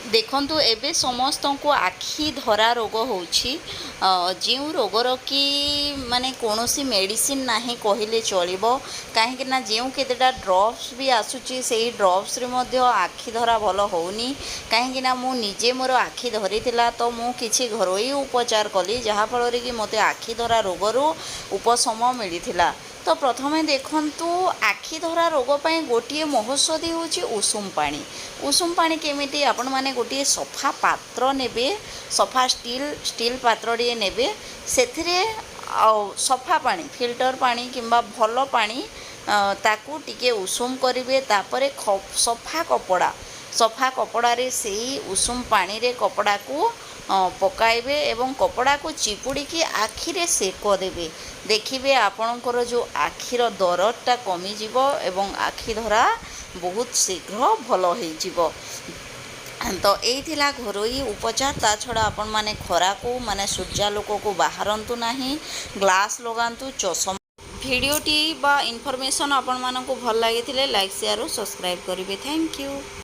देखंतु एबे समस्त को आखि धरा रोग होउछि जो रोगर कि माने कोनोसी मेडिसिन नाही कहले चलिबो काहेकि ना जो केतेटा ड्रप्स भी आसुछि सेही ड्रप्स रे मध्य आखि धरा भलो होउनी काहेकि ना मु निजे मोर आखि धरिथिला तो मु किछि घरोई उपचार कली जहा फल रे कि मते आखि धरा रोगरो उपशम मिलिथिला। तो प्रथमे देखंतु आखि धरा रोग पई गोटिए महौषधि होछि उषुम पानी केमिति आपण माने गोटिए सफा पात्र नेबे सफा स्टील पात्र रे नेबे सेथिरे सफा पानी फिल्टर पानी किंबा भल पानी ताकू टिके उषुम करिवे तापरे सफा कपड़ा रे सेही उषुम पानी रे कपड़ा को पकाइबे एवं कपड़ा को चिपुड़ी की आखिरे सेक देबे देखिबे आपणकर जो आखिर दरदटा कमी जिवो एवं आखि धरा बहुत शीघ्र भल हो जिवो। तो यही घरोई उपचार ता छड़ा आपण माने खरा को माने सूर्यालोक को बाहरंतु नाही ग्लास लगांतु चश्मा। भिडियोटी बा इनफॉरमेशन आपण मानक भल लागिथिले लाइक शेयर और सब्सक्राइब करिवे। Thank you.